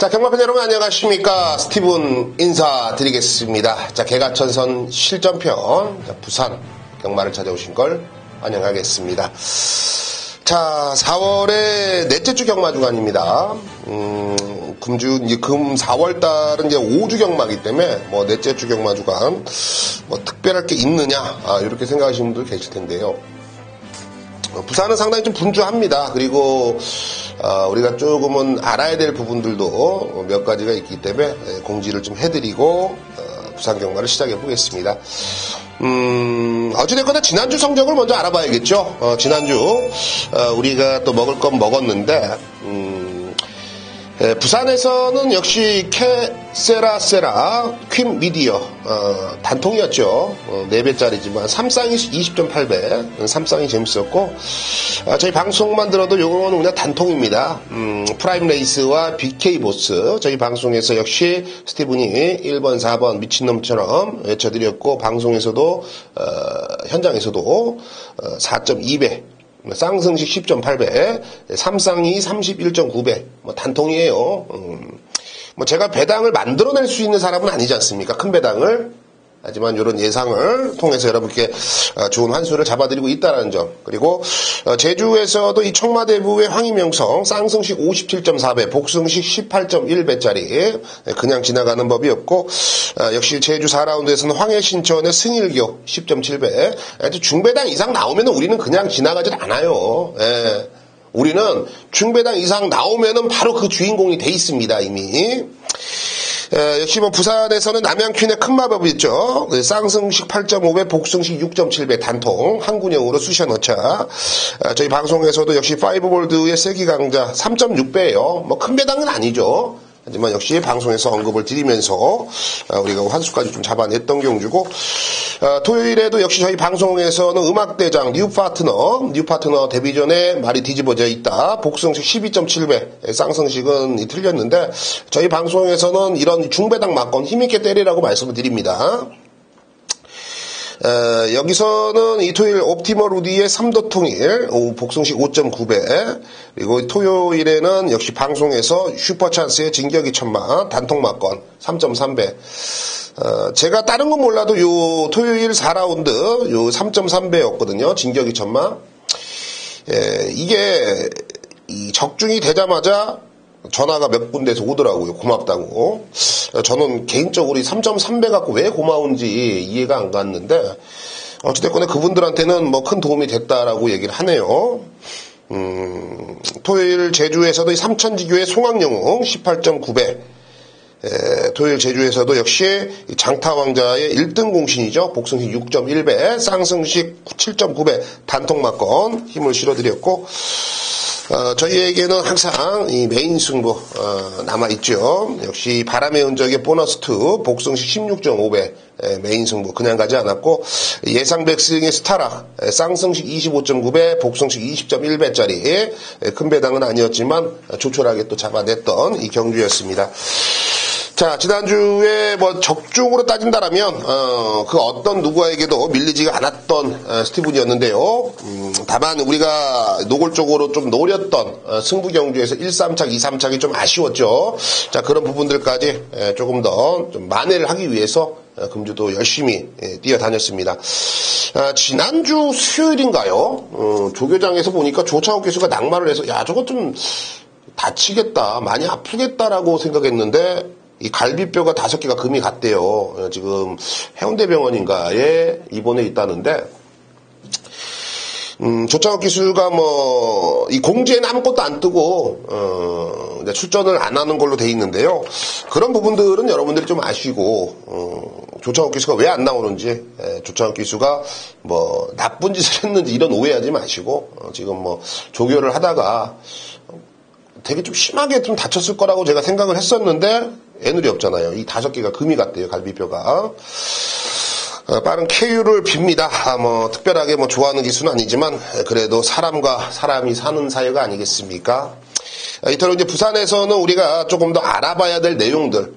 자, 경마팬 여러분 안녕하십니까. 스티븐 인사드리겠습니다. 자, 개가천선 실전편, 자, 부산 경마를 찾아오신 걸 환영하겠습니다. 자, 4월의 넷째 주 경마 주간입니다. 금 4월달은 이제 5주 경마이기 때문에, 뭐, 넷째 주 경마 주간, 뭐, 특별할 게 있느냐, 이렇게 생각하시는 분들 계실 텐데요. 부산은 상당히 좀 분주합니다. 그리고, 우리가 조금은 알아야 될 부분들도 몇 가지가 있기 때문에 공지를 좀 해드리고, 부산 경마를 시작해 보겠습니다. 어찌됐거나 지난주 성적을 먼저 알아봐야겠죠. 지난주, 우리가 또 먹을 건 먹었는데, 부산에서는 역시 세라, 퀸 미디어, 단통이었죠. 4배짜리지만, 3쌍이 20.8배, 3쌍이 재밌었고, 저희 방송만 들어도 요거는 그냥 단통입니다. 프라임 레이스와 BK 보스, 저희 방송에서 역시 스티븐이 1번, 4번 미친놈처럼 외쳐드렸고, 방송에서도, 현장에서도, 4.2배, 쌍승식 10.8배, 삼쌍이 31.9배, 뭐 단통이에요. 뭐 제가 배당을 만들어낼 수 있는 사람은 아니지 않습니까? 큰 배당을. 하지만 이런 예상을 통해서 여러분께 좋은 환수를 잡아드리고 있다는 점. 그리고 제주에서도 이 청마대부의 황희명성 쌍승식 57.4배, 복승식 18.1배짜리 그냥 지나가는 법이었고, 역시 제주 4라운드에서는 황해신천의 승일교 10.7배. 중배당 이상 나오면 우리는 그냥 지나가질 않아요. 예. 우리는 중배당 이상 나오면은 바로 그 주인공이 돼 있습니다, 이미. 역시 뭐 부산에서는 남양퀸의 큰마법이 있죠. 쌍승식 8.5배, 복승식 6.7배 단통 한 군형으로 쑤셔 넣자. 저희 방송에서도 역시 파이브볼드의 세기 강자 3.6배예요. 뭐 큰 배당은 아니죠. 하지만 역시 방송에서 언급을 드리면서 우리가 환수까지 좀 잡아냈던 경주고, 토요일에도 역시 저희 방송에서는 음악대장 뉴파트너 데뷔 전에 말이 뒤집어져 있다. 복승식 12.7배, 쌍승식은 틀렸는데 저희 방송에서는 이런 중배당 막건 힘있게 때리라고 말씀을 드립니다. 여기서는 이 토요일 옵티머 루디의 3도 통일, 복승식 5.9배, 그리고 토요일에는 역시 방송에서 슈퍼찬스의 진격이 천마, 단통 막건 3.3배. 제가 다른 건 몰라도 요 토요일 4라운드, 요 3.3배였거든요. 진격이 천마. 이게, 이 적중이 되자마자 전화가 몇 군데에서 오더라고요. 고맙다고. 저는 개인적으로 이 3.3배 갖고 왜 고마운지 이해가 안 갔는데, 어찌됐거나 그분들한테는 뭐 큰 도움이 됐다라고 얘기를 하네요. 토요일 제주에서도 이 삼천지교의 송악영웅 18.9배. 토요일 제주에서도 역시 장타왕자의 1등 공신이죠. 복승식 6.1배, 쌍승식 7.9배 단통막건 힘을 실어드렸고, 저희에게는 항상 이 메인 승부 남아있죠. 역시 바람의 흔적의 보너스2 복승식 16.5배 메인 승부 그냥 가지 않았고, 예상 백승의 스타라 쌍승식 25.9배 복승식 20.1배짜리 큰 배당은 아니었지만 조촐하게 또 잡아냈던 이 경주였습니다. 자, 지난주에 뭐 적중으로 따진다라면 그 어떤 누구에게도 밀리지가 않았던 스티븐이었는데요. 다만 우리가 노골적으로 좀 노렸던 승부 경주에서 1, 3착, 2, 3착이 좀 아쉬웠죠. 자, 그런 부분들까지 조금 더 좀 만회를 하기 위해서 금주도 열심히 뛰어다녔습니다. 지난주 수요일인가요? 조교장에서 보니까 조창욱 교수가 낙마를 해서 야, 저거 좀 다치겠다, 많이 아프겠다라고 생각했는데 이 갈비뼈가 5개가 금이 갔대요. 지금 해운대병원인가에 입원해 있다는데, 조창욱 기수가 뭐, 이 공지에는 아무것도 안 뜨고, 출전을 안 하는 걸로 돼 있는데요. 그런 부분들은 여러분들이 좀 아시고, 조창욱 기수가 왜 안 나오는지, 조창욱 기수가 뭐, 나쁜 짓을 했는지 이런 오해하지 마시고, 지금 뭐, 조교를 하다가 되게 좀 심하게 좀 다쳤을 거라고 제가 생각을 했었는데, 애누리 없잖아요. 이 5개가 금이 갔대요, 갈비뼈가. 빠른 쾌유를 빕니다. 뭐, 특별하게 뭐, 좋아하는 기수는 아니지만, 그래도 사람과 사람이 사는 사이가 아니겠습니까? 이토록 이제 부산에서는 우리가 조금 더 알아봐야 될 내용들,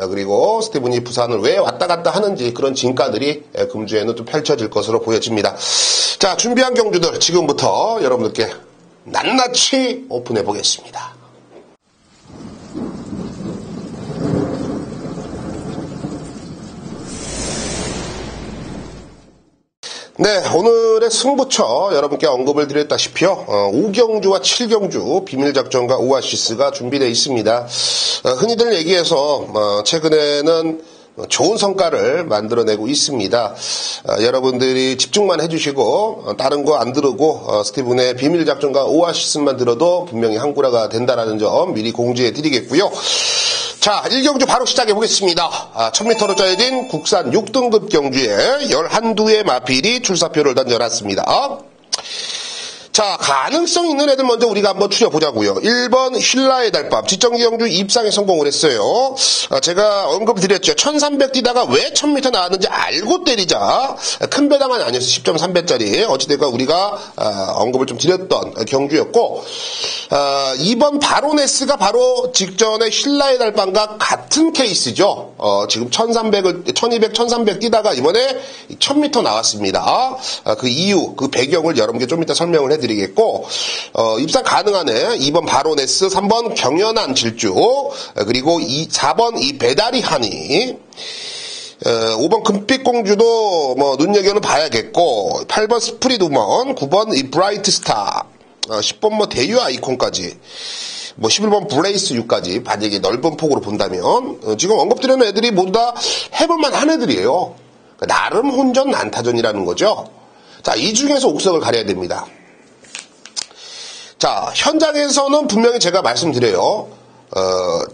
그리고 스티븐이 부산을 왜 왔다 갔다 하는지 그런 진가들이 금주에는 좀 펼쳐질 것으로 보여집니다. 자, 준비한 경주들 지금부터 여러분들께 낱낱이 오픈해 보겠습니다. 네, 오늘의 승부처 여러분께 언급을 드렸다시피요. 5경주와 7경주 비밀작전과 오아시스가 준비되어 있습니다. 흔히들 얘기해서 최근에는 좋은 성과를 만들어내고 있습니다. 여러분들이 집중만 해주시고 다른 거 안 들으고 스티븐의 비밀작전과 오아시스만 들어도 분명히 한구라가 된다는 점 미리 공지해 드리겠고요. 자, 1경주 바로 시작해 보겠습니다. 1000m로 짜여진 국산 6등급 경주에 11두의 마필이 출사표를 던져놨습니다. 자, 가능성 있는 애들 먼저 우리가 한번 추려보자고요. 1번 신라의 달밤 지정기 경주 입상에 성공을 했어요. 제가 언급드렸죠. 1300 뛰다가 왜 1000m 나왔는지 알고 때리자. 큰 배당은 아니었어요. 10.3배짜리. 어찌됐건 우리가 언급을 좀 드렸던 경주였고, 2번 바로네스가 바로 직전에 신라의 달밤과 같은 케이스죠. 지금 1200, 1300 뛰다가 이번에 1000m 나왔습니다. 그 이유, 그 배경을 여러분께 좀 이따 설명을 해드리겠습니다. 드리겠고, 입상 가능하네. 2번 바로네스, 3번 경연한 질주, 그리고 4번 이 배다리 하니, 5번 금빛공주도 뭐 눈여겨는 봐야겠고, 8번 스프리드우먼, 9번 이 브라이트 스타, 10번 뭐 대유 아이콘까지, 뭐 11번 블레이스 6까지 만약에 넓은 폭으로 본다면 지금 언급드리는 애들이 모두 다 해볼만 한 애들이에요. 나름 혼전 난타전이라는 거죠. 자, 이 중에서 옥석을 가려야 됩니다. 자, 현장에서는 분명히 제가 말씀드려요.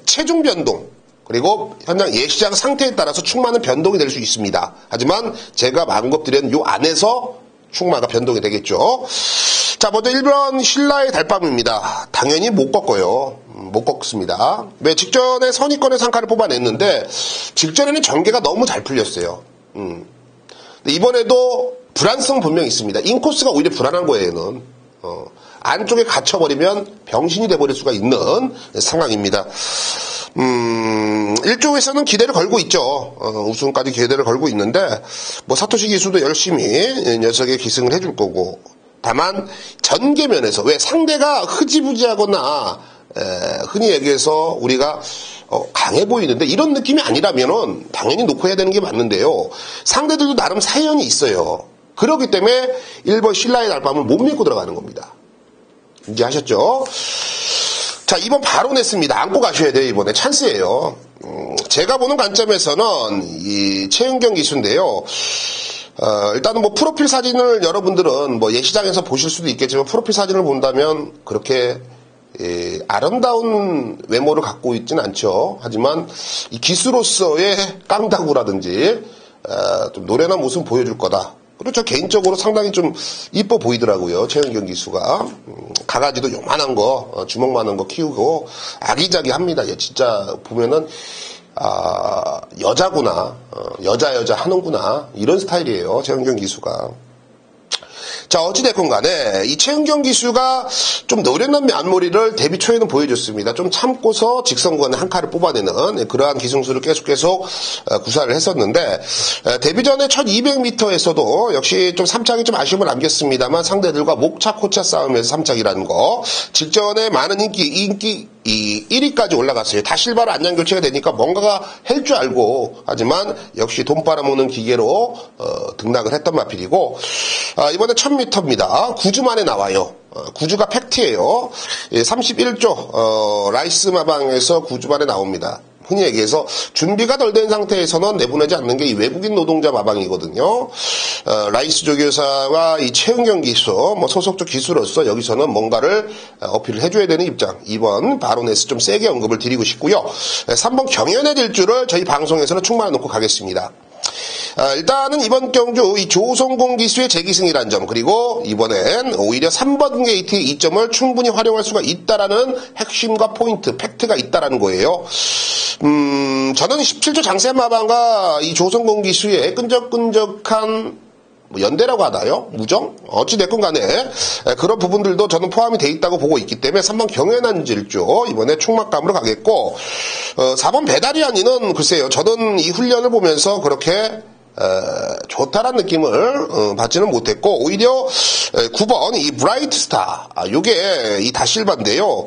체중 변동, 그리고 현장 예시장 상태에 따라서 충마는 변동이 될 수 있습니다. 하지만 제가 언급드린 요 안에서 충마가 변동이 되겠죠. 자, 먼저 1번 신라의 달밤입니다. 당연히 못 꺾어요. 못 꺾습니다. 왜 직전에 선의권의 상카를 뽑아냈는데 직전에는 전개가 너무 잘 풀렸어요. 근데 이번에도 불안성 분명히 있습니다. 인코스가 오히려 불안한 거예요, 얘는. 안쪽에 갇혀버리면 병신이 돼버릴 수가 있는 상황입니다. 1조에서는 기대를 걸고 있죠. 우승까지 기대를 걸고 있는데, 뭐, 사토시 기수도 열심히 녀석에 기승을 해줄 거고, 다만, 전개면에서, 왜 상대가 흐지부지하거나, 흔히 얘기해서 우리가, 강해 보이는데, 이런 느낌이 아니라면은, 당연히 놓고 해야 되는 게 맞는데요. 상대들도 나름 사연이 있어요. 그렇기 때문에 1번 신라의 달밤을 못 믿고 들어가는 겁니다. 이제 하셨죠? 자, 2번 바로네스입니다. 안고 가셔야 돼요, 이번에. 찬스예요. 제가 보는 관점에서는 이 최은경 기수인데요. 일단은 뭐 프로필 사진을 여러분들은 뭐 예시장에서 보실 수도 있겠지만 프로필 사진을 본다면 그렇게 아름다운 외모를 갖고 있지는 않죠. 하지만 이 기수로서의 깡다구라든지 좀 노련한 모습 보여줄 거다. 그리고 저 개인적으로 상당히 좀 이뻐 보이더라고요. 최은경 기수가. 강아지도 요만한 거, 주먹만한 거 키우고 아기자기합니다. 얘 진짜 보면은 여자구나. 여자 하는구나. 이런 스타일이에요. 최은경 기수가. 자, 어찌됐건 간에 이 최은경 기수가 좀 노련한 면모리를 데뷔 초에는 보여줬습니다. 좀 참고서 직선권에 한 칼을 뽑아내는 그러한 기승수를 계속 구사를 했었는데, 데뷔 전에 1200m에서도 역시 좀 3착이 좀 아쉬움을 남겼습니다만 상대들과 목차 코차 싸움에서 3착이라는 거, 직전에 많은 인기 1위까지 올라갔어요. 다실바로 안양 교체가 되니까 뭔가가 할 줄 알고, 하지만 역시 돈 빨아먹는 기계로 등락을 했던 마필이고, 이번에 1000m입니다. 9주 만에 나와요. 9주가 팩트예요. 31조 라이스 마방에서 9주 만에 나옵니다. 흔히 얘기해서 준비가 덜 된 상태에서는 내보내지 않는 게 이 외국인 노동자 마방이거든요. 라이스 조교사와 이 최은경 기수, 뭐 소속적 기수로서 여기서는 뭔가를 어필을 해줘야 되는 입장. 2번 바로네스 좀 세게 언급을 드리고 싶고요. 3번 경연의 질주를 저희 방송에서는 충만해 놓고 가겠습니다. 일단은 이번 경주 이 조성공 기수의 재기승이라는 점, 그리고 이번엔 오히려 3번 게이트의 이점을 충분히 활용할 수가 있다라는 핵심과 포인트, 팩트가 있다라는 거예요. 저는 17조 장세한 마방과 이 조성공 기수의 끈적끈적한 뭐 연대라고 하나요? 무정? 어찌됐건 간에 그런 부분들도 저는 포함이 돼 있다고 보고 있기 때문에 3번 경연한 질주 이번에 총막감으로 가겠고, 4번 배다리아니는 글쎄요, 저는 이 훈련을 보면서 그렇게 좋다라는 느낌을 받지는 못했고, 오히려 9번 이 브라이트 스타, 요게 이 다실바인데요.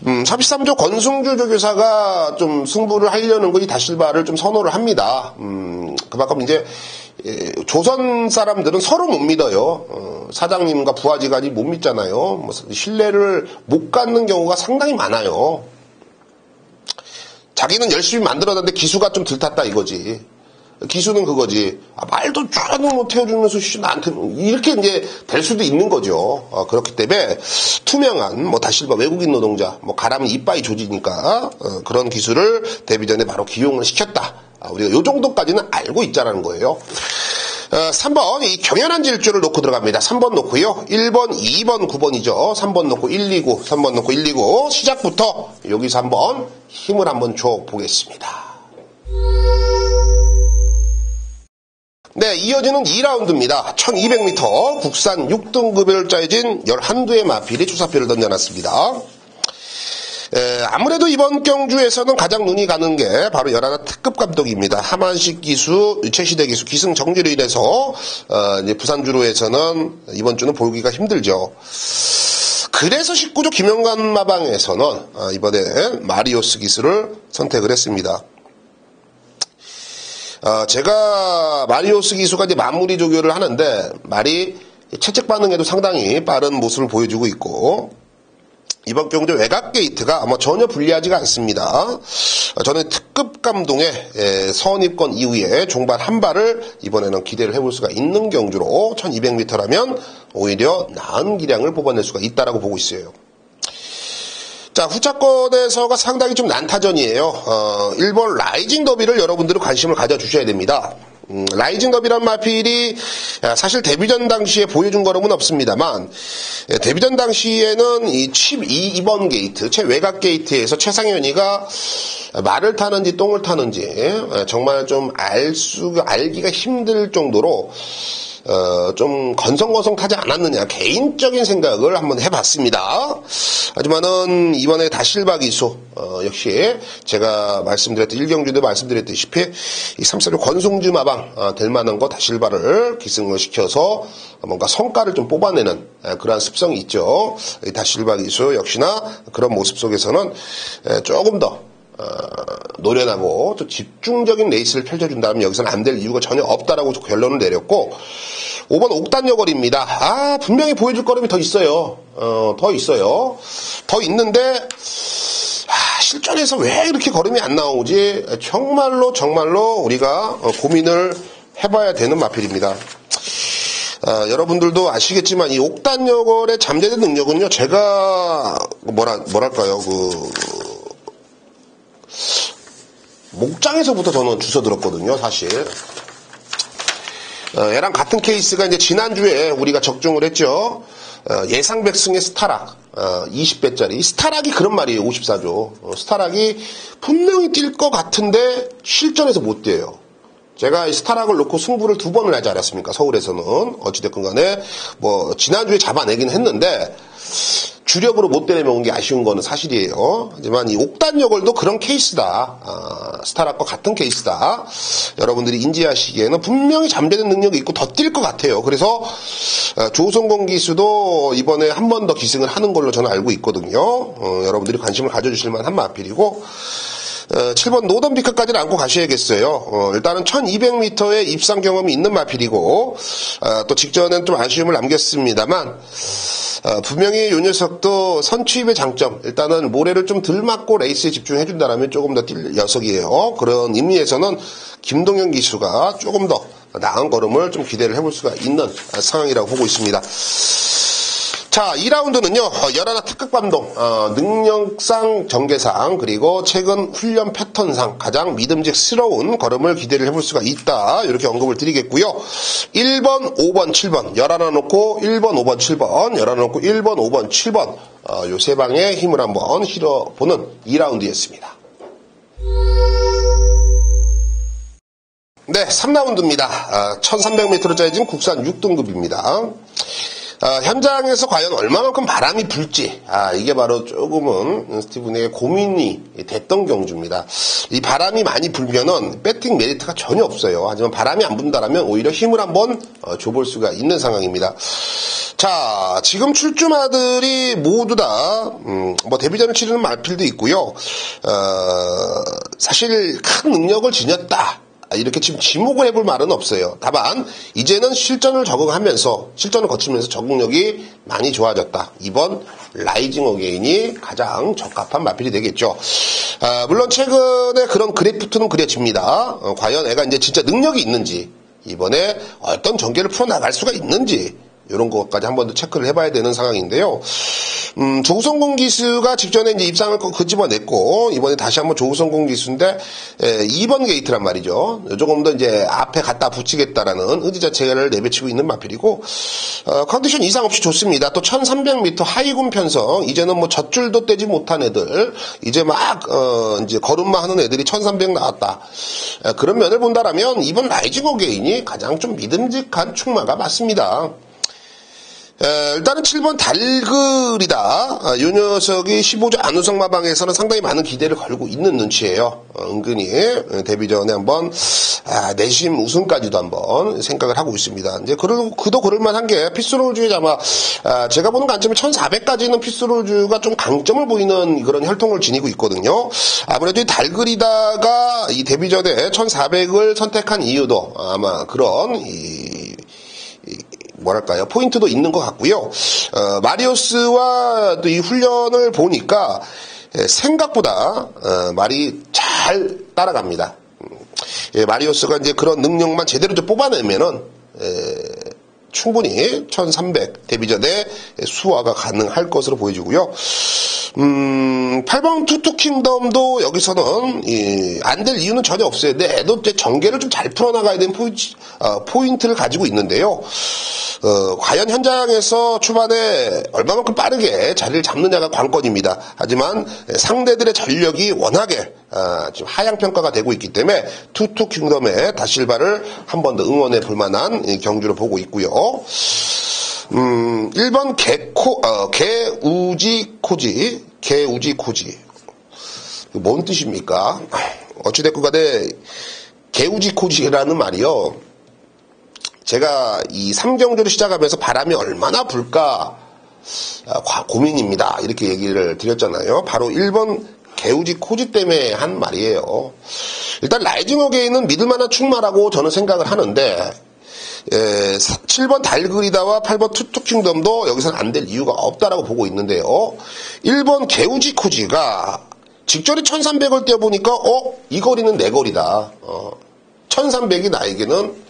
33조 권승주 조교사가 좀 승부를 하려는 거 이 다실바를 좀 선호를 합니다. 그만큼 이제 조선 사람들은 서로 못 믿어요. 사장님과 부하지간이 못 믿잖아요. 뭐 신뢰를 못 갖는 경우가 상당히 많아요. 자기는 열심히 만들어놨는데 기수가 좀 들탔다 이거지. 기수는 그거지. 말도 쫙 못 태워주면서 나한테 이렇게 이제 될 수도 있는 거죠. 그렇기 때문에 투명한 뭐 다실바 외국인 노동자 뭐 가라면 이빠이 조지니까 그런 기수를 데뷔 전에 바로 기용을 시켰다. 우리가 요 정도까지는 알고 있자라는 거예요. 3번 이 경연한 질주를 놓고 들어갑니다. 3번 놓고요. 1번, 2번, 9번이죠. 3번 놓고 129, 3번 놓고 129 시작부터 여기서 한번 힘을 한번 줘 보겠습니다. 네, 이어지는 2라운드입니다. 1200m 국산 6등급을 짜여진 11두의 마필이 추사표를 던져놨습니다. 아무래도 이번 경주에서는 가장 눈이 가는 게 바로 열하나 특급 감독입니다. 하만식 기수, 최시대 기수 기승 정지로 인해서 이제 부산주로에서는 이번 주는 보기가 힘들죠. 그래서 19조 김영관 마방에서는 이번에 마리오스 기수를 선택을 했습니다. 제가 마리오스 기수가 이제 마무리 조교를 하는데 말이 채찍 반응에도 상당히 빠른 모습을 보여주고 있고 이번 경주 외곽 게이트가 전혀 불리하지가 않습니다. 저는 특급 감동의 선입권 이후에 종반 한 발을 이번에는 기대를 해볼 수가 있는 경주로 1200m라면 오히려 나은 기량을 뽑아낼 수가 있다라고 보고 있어요. 자, 후차권에서가 상당히 좀 난타전이에요. 1번 라이징 더비를 여러분들은 관심을 가져주셔야 됩니다. 라이징 더비란 마필이 사실 데뷔전 당시에 보여준 거름은 없습니다만 데뷔전 당시에는 이 칩 2번 게이트, 최외곽 게이트에서 최상현이가 말을 타는지 똥을 타는지 정말 좀 알기가 힘들 정도로 좀 건성건성 타지 않았느냐 개인적인 생각을 한번 해봤습니다. 하지만은 이번에 다실바 기수 역시 제가 말씀드렸던 1경주도 말씀드렸다시피 이 3사조 권송주 마방 될 만한 거 다실바를 기승을 시켜서 뭔가 성과를 좀 뽑아내는 그러한 습성이 있죠. 이 다실바 기수 역시나 그런 모습 속에서는 조금 더 노련하고 또 집중적인 레이스를 펼쳐준다면 여기서는 안 될 이유가 전혀 없다라고 결론을 내렸고 5번 옥단여걸입니다. 분명히 보여줄 거름이 더 있어요. 더 있는데 실전에서 왜 이렇게 걸음이 안 나오지? 정말로 우리가 고민을 해봐야 되는 마필입니다. 여러분들도 아시겠지만 이 옥단여걸의 잠재된 능력은요, 제가 뭐랄까요, 목장에서부터 저는 주워 들었거든요, 사실. 얘랑 같은 케이스가 이제 지난주에 우리가 적중을 했죠. 예상백승의 스타락, 20배짜리. 스타락이 그런 말이에요, 54조. 스타락이 분명히 뛸 것 같은데 실전에서 못 뛰어요. 제가 이 스타락을 놓고 승부를 2번을 하지 않았습니까? 서울에서는. 어찌됐건 간에, 지난주에 잡아내긴 했는데, 주력으로 못 때려면 온 게 아쉬운 거는 사실이에요. 하지만 이 옥단여걸도 그런 케이스다. 스타락과 같은 케이스다. 여러분들이 인지하시기에는 분명히 잠재된 능력이 있고 더 뛸 것 같아요. 그래서 조성공 기수도 이번에 한 번 더 기승을 하는 걸로 저는 알고 있거든요. 여러분들이 관심을 가져주실 만한 마필이고 7번 노던비크까지는 안고 가셔야겠어요. 일단은 1200m의 입상 경험이 있는 마필이고 또 직전엔 좀 아쉬움을 남겼습니다만 분명히 이 녀석도 선취입의 장점, 일단은 모래를 좀 덜 맞고 레이스에 집중해준다면 조금 더 뛸 녀석이에요. 그런 의미에서는 김동현 기수가 조금 더 나은 걸음을 좀 기대를 해볼 수가 있는 상황이라고 보고 있습니다. 자, 2라운드는요, 열하나 특급 감독, 능력상 정계상, 그리고 최근 훈련 패턴상 가장 믿음직스러운 걸음을 기대를 해볼 수가 있다. 이렇게 언급을 드리겠고요. 1번, 5번, 7번, 열하나 놓고 1번, 5번, 7번, 열하나 놓고 1번, 5번, 7번, 요 세 방에 힘을 한번 실어보는 2라운드였습니다. 네, 3라운드입니다. 1300m로 짜여진 국산 6등급입니다. 현장에서 과연 얼마만큼 바람이 불지, 이게 바로 조금은 스티븐에게 고민이 됐던 경주입니다. 이 바람이 많이 불면은 배팅 메리트가 전혀 없어요. 하지만 바람이 안 분다라면 오히려 힘을 한번 줘볼 수가 있는 상황입니다. 자, 지금 출주마들이 모두 다, 데뷔전을 치르는 마필도 있고요. 사실 큰 능력을 지녔다. 이렇게 지금 지목을 해볼 말은 없어요. 다만 이제는 실전을 거치면서 적응력이 많이 좋아졌다. 이번 라이징 어게인이 가장 적합한 마필이 되겠죠. 물론 최근에 그런 그래프트는 그려집니다. 과연 애가 이제 진짜 능력이 있는지, 이번에 어떤 전개를 풀어나갈 수가 있는지, 이런 것까지 한 번 더 체크를 해봐야 되는 상황인데요. 조성공 기수가 직전에 이제 입상을 끄집어냈고, 이번에 다시 한번 조성공 기수인데, 2번 게이트란 말이죠. 조금 더 이제 앞에 갖다 붙이겠다라는 의지 자체를 내비치고 있는 마필이고, 컨디션 이상 없이 좋습니다. 또 1300m 하이군 편성, 이제는 뭐 젖줄도 떼지 못한 애들, 이제 이제 걸음마 하는 애들이 1300 나왔다. 그런 면을 본다라면, 이번 라이징 어게인이 가장 좀 믿음직한 충마가 맞습니다. 일단은 7번 달글이다. 이 녀석이 15조 안우성 마방에서는 상당히 많은 기대를 걸고 있는 눈치예요. 은근히 데뷔 전에 한번 내심 우승까지도 한번 생각을 하고 있습니다. 이제 그도 그럴만한 게 피스롤주에 아마 제가 보는 관점에 1400까지는 피스롤주가 좀 강점을 보이는 그런 혈통을 지니고 있거든요. 아무래도 이 달글이다가 이 데뷔 전에 1400을 선택한 이유도 아마 그런 뭐랄까요, 포인트도 있는 것 같고요. 마리오스와 또 이 훈련을 보니까 생각보다 말이 잘 따라갑니다. 마리오스가 이제 그런 능력만 제대로 좀 뽑아내면은 충분히 1300 데뷔 전에 수화가 가능할 것으로 보여지고요. 8번 투투킹덤도 여기서는 안 될 이유는 전혀 없어요. 근데 애도 이제 전개를 좀 잘 풀어나가야 되는 포인트를 가지고 있는데요. 과연 현장에서 초반에 얼마만큼 빠르게 자리를 잡느냐가 관건입니다. 하지만 상대들의 전력이 워낙에 지금 하향 평가가 되고 있기 때문에 투투킹덤의 다실바를 한 번 더 응원해 볼 만한 경주로 보고 있고요. 1번 개우지코지. 뭔 뜻입니까? 어찌됐건 간에 개우지코지라는 말이요. 제가 이 3경주를 시작하면서 바람이 얼마나 불까 고민입니다. 이렇게 얘기를 드렸잖아요. 바로 1번 개우지코지 때문에 한 말이에요. 일단 라이징 어게인은 믿을만한 충마라고 저는 생각을 하는데 7번 달그리다와 8번 투투킹덤도 여기서는 안 될 이유가 없다라고 보고 있는데요. 1번 개우지코지가 직전에 1300을 떼어보니까 이 거리는 내 거리다. 1300이 나에게는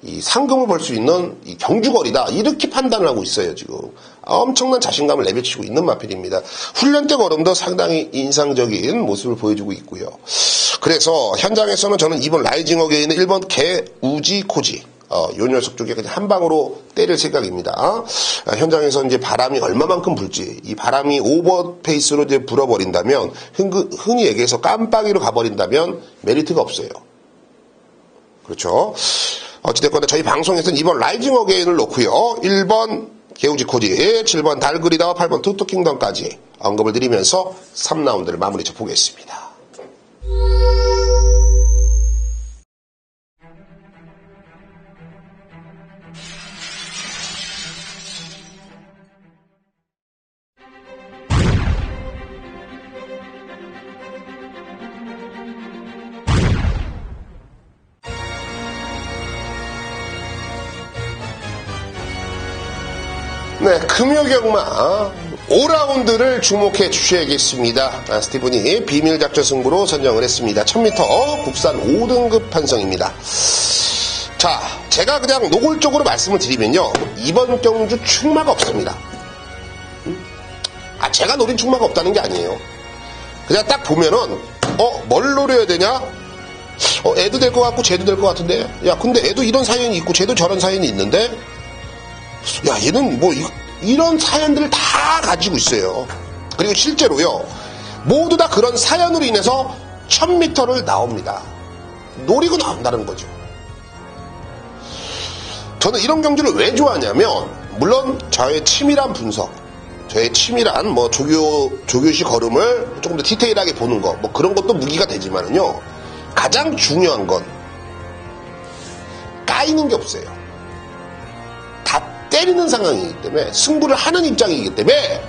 이 상금을 벌 수 있는 이 경주거리다. 이렇게 판단을 하고 있어요, 지금. 엄청난 자신감을 내비치고 있는 마필입니다. 훈련 때 걸음도 상당히 인상적인 모습을 보여주고 있고요. 그래서 현장에서는 저는 이번 라이징 어게인의 1번 개우지코지, 요 녀석 쪽에 그냥 한 방으로 때릴 생각입니다. 현장에서 이제 바람이 얼마만큼 불지, 이 바람이 오버 페이스로 이제 불어버린다면, 흔히 얘기해서 깜빡이로 가버린다면 메리트가 없어요. 그렇죠? 어찌됐거나 저희 방송에서는 이번 라이징 어게인을 놓고요. 1번 개우지코지, 7번 달그리다와 8번 투투킹덤까지 언급을 드리면서 3라운드를 마무리 쳐보겠습니다. 네, 금요경마 5라운드를 주목해 주셔야겠습니다. 스티븐이 비밀작전 승부로 선정을 했습니다. 1000m 국산 5등급 판성입니다. 자, 제가 그냥 노골적으로 말씀을 드리면요. 이번 경주 충마가 없습니다. 제가 노린 충마가 없다는 게 아니에요. 그냥 딱 보면은 뭘 노려야 되냐? 애도 될 것 같고 쟤도 될 것 같은데, 야 근데 애도 이런 사연이 있고 쟤도 저런 사연이 있는데, 야 얘는 뭐 이런 사연들을 다 가지고 있어요. 그리고 실제로요, 모두 다 그런 사연으로 인해서 1000m를 나옵니다. 노리고 나온다는 거죠. 저는 이런 경주를 왜 좋아하냐면, 물론 저의 치밀한 분석, 저의 치밀한 뭐 조교시 걸음을 조금 더 디테일하게 보는 거, 뭐 그런 것도 무기가 되지만은요, 가장 중요한 건 까이는 게 없어요. 다 때리는 상황이기 때문에, 승부를 하는 입장이기 때문에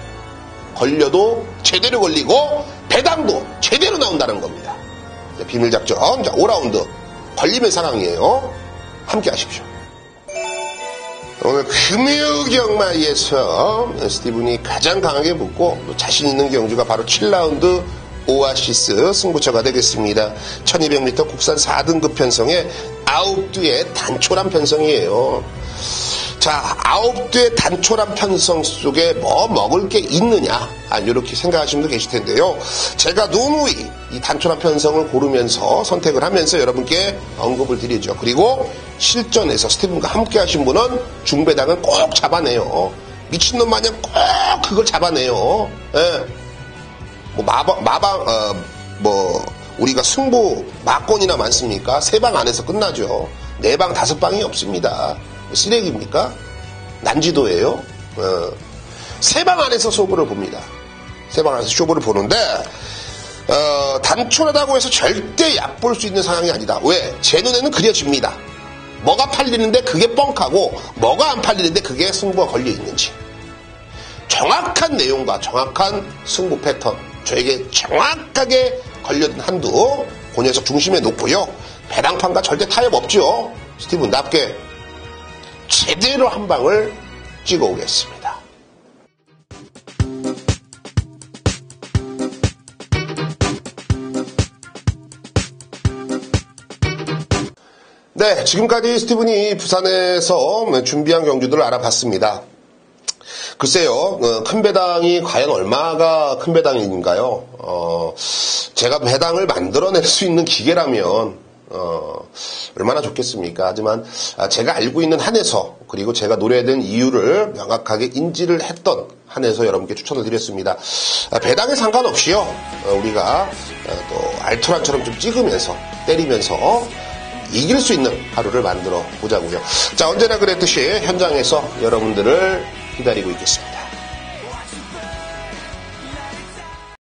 걸려도 제대로 걸리고 배당도 제대로 나온다는 겁니다. 비밀작전, 자 5라운드 걸리는 상황이에요. 함께 하십시오. 오늘 금요경마에서 스티븐이 가장 강하게 붙고 자신 있는 경주가 바로 7라운드 오아시스 승부처가 되겠습니다. 1200m 국산 4등급 편성의 9두의 단촐한 편성이에요. 자, 9두의 단촐한 편성 속에 뭐 먹을 게 있느냐, 이렇게 생각하시는 분도 계실 텐데요. 제가 누누이 이 단촐한 편성을 고르면서 선택을 하면서 여러분께 언급을 드리죠. 그리고 실전에서 스티븐과 함께 하신 분은 중배당을 꼭 잡아내요. 미친놈 마냥 꼭 그걸 잡아내요. 예. 우리가 승부 막권이나 많습니까? 3방 안에서 끝나죠. 4방, 5방이 없습니다. 쓰레기입니까? 난지도예요. 3방 안에서 쇼부를 봅니다. 3방 안에서 쇼부를 보는데, 단촐하다고 해서 절대 얕볼 수 있는 상황이 아니다. 왜? 제 눈에는 그려집니다. 뭐가 팔리는데 그게 뻥카고, 뭐가 안 팔리는데 그게 승부가 걸려있는지. 정확한 내용과 정확한 승부 패턴, 저에게 정확하게 걸려든 한두, 그 녀석 중심에 놓고요. 배당판과 절대 타협 없죠. 스티븐답게 제대로 한 방을 찍어 오겠습니다. 네, 지금까지 스티븐이 부산에서 준비한 경주들을 알아봤습니다. 글쎄요, 큰 배당이 과연 얼마가 큰 배당인가요? 제가 배당을 만들어낼 수 있는 기계라면 얼마나 좋겠습니까? 하지만 제가 알고 있는 한에서, 그리고 제가 노래된 이유를 명확하게 인지를 했던 한에서 여러분께 추천을 드렸습니다. 배당에 상관없이요, 우리가 또 알토란처럼 좀 찍으면서, 때리면서 이길 수 있는 하루를 만들어 보자고요. 자, 언제나 그랬듯이 현장에서 여러분들을 기다리고 있겠습니다.